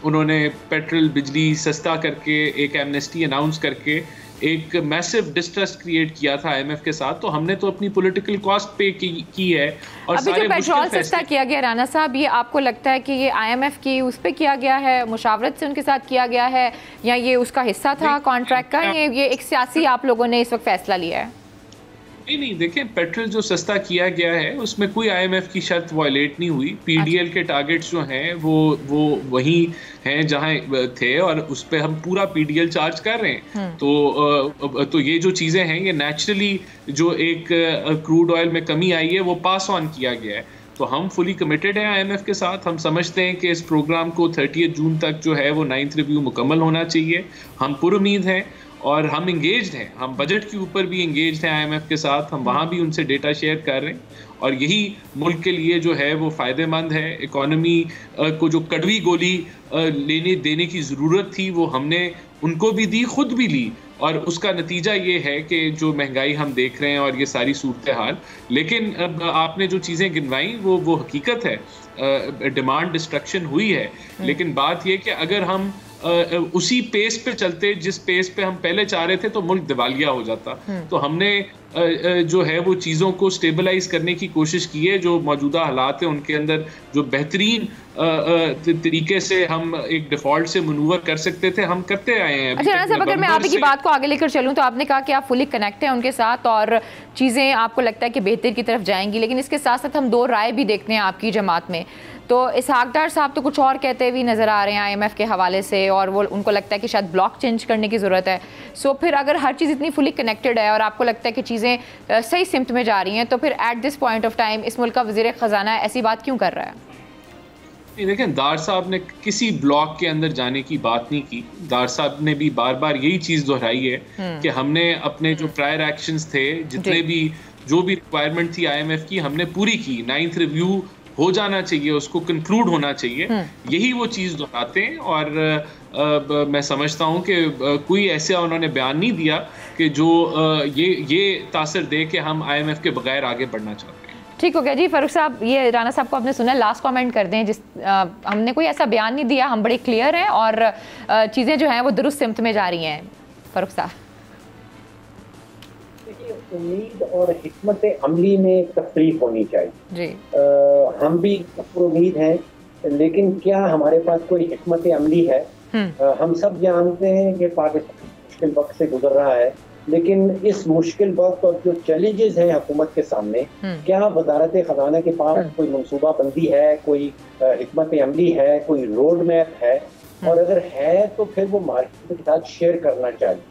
उन्होंने पेट्रोल बिजली सस्ता करके एक एमनेस्टी अनाउंस करके एक मैसिव डिस्ट्रेस क्रिएट किया था IMF के साथ, तो हमने तो अपनी पॉलिटिकल कॉस्ट पे की है। और अभी जो पेट्रोल सस्ता किया गया राना साहब, ये आपको लगता है कि ये IMF की उस पे किया गया है, मुशावरत से उनके साथ किया गया है, या ये उसका हिस्सा था कॉन्ट्रैक्ट का, ये एक सियासी आप लोगों ने इस वक्त फैसला लिया है? नहीं, देखें, पेट्रोल जो सस्ता किया गया है उसमें कोई IMF की शर्त वायलेट नहीं हुई। PDL के टारगेट्स जो हैं वो वही हैं जहां थे, और उस पर हम पूरा PDL चार्ज कर रहे हैं। तो ये जो चीज़ें हैं ये नेचुरली जो एक क्रूड ऑयल में कमी आई है वो पास ऑन किया गया है। तो हम फुली कमिटेड हैं IMF के साथ। हम समझते हैं कि इस प्रोग्राम को 30 जून तक जो है वो 9th रिव्यू मुकम्मल होना चाहिए। हम पुरुमीद हैं और हम इंगेज्ड हैं, हम बजट के ऊपर भी इंगेज्ड हैं IMF के साथ, हम वहाँ भी उनसे डेटा शेयर कर रहे हैं। और यही मुल्क के लिए जो है वो फ़ायदेमंद है। इकॉनमी को जो कड़वी गोली लेने देने की ज़रूरत थी वो हमने उनको भी दी, खुद भी ली, और उसका नतीजा ये है कि जो महंगाई हम देख रहे हैं और ये सारी सूरत हाल। लेकिन आपने जो चीज़ें गिनवाई वो हकीकत है, डिमांड डिस्ट्रक्शन हुई है। लेकिन बात ये कि अगर हम उसी पेस पे चलते जिस पेस पे हम पहले चाह रहे थे तो मुल्क दिवालिया हो जाता। तो हमने जो है वो चीज़ों को स्टेबलाइज करने की कोशिश की है। जो मौजूदा हालात है उनके अंदर जो बेहतरीन तरीके से हम एक डिफॉल्ट से मनूवर कर सकते थे, हम करते आए हैं। अच्छा राना साहब, अगर मैं आप की बात को आगे लेकर चलूँ तो आपने कहा कि आप फुली कनेक्ट हैं उनके साथ और चीज़ें आपको लगता है कि बेहतर की तरफ जाएंगी, लेकिन इसके साथ साथ हम दो राय भी देखते हैं आपकी जमात में। तो इसहाक डार साहब तो कुछ और कहते हुए नज़र आ रहे हैं IMF के हवाले से, और वो उनको लगता है कि शायद ब्लॉक चेंज करने की ज़रूरत है। सो फिर अगर हर चीज़ इतनी फुली कनेक्टेड है और आपको लगता है कि चीज़ें सही सिमत में जा रही हैं, तो फिर at this point of time इस मुल्क का वज़ीर ख़जाना ऐसी बात क्यों कर रहा है? देखें, दार साहब ने किसी ब्लॉक के अंदर जाने की बात नहीं की। दार साहब ने भी बार बार यही चीज़ दोहराई है कि हमने अपने जो प्रायर एक्शंस थे, जितने भी जो भी रिक्वायरमेंट थी IMF की, हमने पूरी की। 9th रिव्यू हो जाना चाहिए, उसको कंक्लूड होना चाहिए, यही वो चीज़ दोहराते हैं। और मैं समझता हूँ कि कोई ऐसा उन्होंने बयान नहीं दिया कि जो ये तासर दे कि हम IMF के बगैर आगे बढ़ना चाहते हैं। ठीक हो गया जी। फारूक साहब, ये राना साहब को आपने सुना, लास्ट कमेंट कर दें। हमने कोई ऐसा बयान नहीं दिया, हम बड़े क्लियर हैं और चीज़ें जो हैं वो दुरुस्त सिमत में जा रही हैं। फारूक साहब, उम्मीद और हिकमत अमली में तफरीक होनी चाहिए जी। हम भी उम्मीद हैं, लेकिन क्या हमारे पास कोई हिकमत अमली है? हम सब जानते हैं कि पाकिस्तान मुश्किल वक्त से गुजर रहा है, लेकिन इस मुश्किल वक्त और जो चैलेंजेस हैं हुकूमत के सामने, क्या वजारत खजाना के पास कोई मनसूबा बंदी है, कोई हिकमत अमली है, कोई रोड मैप है? और अगर है तो फिर वो मार्केट के साथ शेयर करना चाहिए।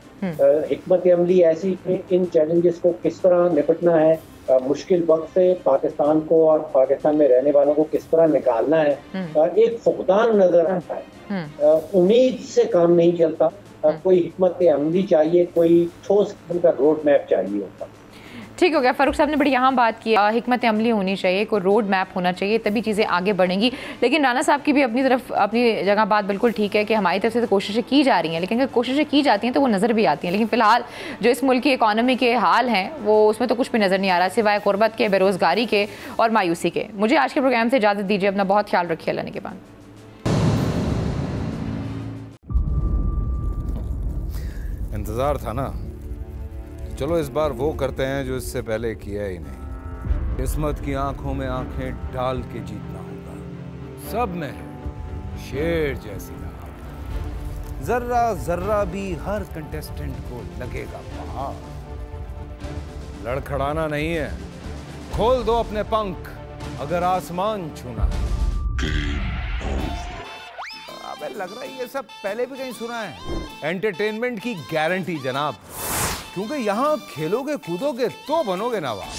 हिकमत अमली ऐसी कि इन चैलेंजेस को किस तरह निपटना है, मुश्किल वक्त से पाकिस्तान को और पाकिस्तान में रहने वालों को किस तरह निकालना है, एक फुकदान नजर आता है। उम्मीद से काम नहीं चलता, कोई हिकमत अमली चाहिए, कोई ठोस किस्म का रोड मैप चाहिए होता। ठीक हो गया। फारूक साहब ने बड़ी यहाँ बात की, हिकमत अमली होनी चाहिए, कोई रोड मैप होना चाहिए, तभी चीज़ें आगे बढ़ेंगी। लेकिन राना साहब की भी अपनी तरफ अपनी जगह बात बिल्कुल ठीक है कि हमारी तरफ से तो कोशिशें की जा रही हैं, लेकिन अगर कोशिशें की जाती हैं तो वो नज़र भी आती हैं। लेकिन फ़िलहाल जो इस मुल्क की इकॉनमी के हाल हैं वो उसमें तो कुछ भी नज़र नहीं आ रहा, सिवाय गुर्बत के, बेरोज़गारी के और मायूसी के। मुझे आज के प्रोग्राम से इजाज़त दीजिए। अपना बहुत ख्याल रखिए। अल्लाह के बाद इंतज़ार था ना, चलो इस बार वो करते हैं जो इससे पहले किया ही नहीं। किस्मत की आंखों में आंखें डाल के जीतना होगा। सब में शेर जैसी राह, जर्रा जर्रा भी हर कंटेस्टेंट को लगेगा पहाड़। लड़खड़ाना नहीं है, खोल दो अपने पंख अगर आसमान छूना है। अबे लग रहा है ये सब पहले भी कहीं सुना है। एंटरटेनमेंट की गारंटी जनाब, क्योंकि यहाँ खेलोगे कूदोगे तो बनोगे नवाब।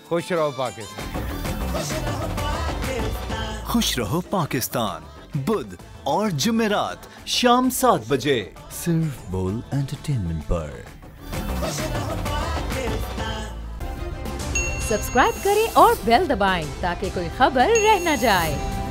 खुश रहो पाकिस्तान। खुश रहो पाकिस्तान, बुध और जुमेरात शाम 7 बजे सिर्फ बोल एंटरटेनमेंट पर। सब्सक्राइब करें और बेल दबाएं ताकि कोई खबर रह न जाए।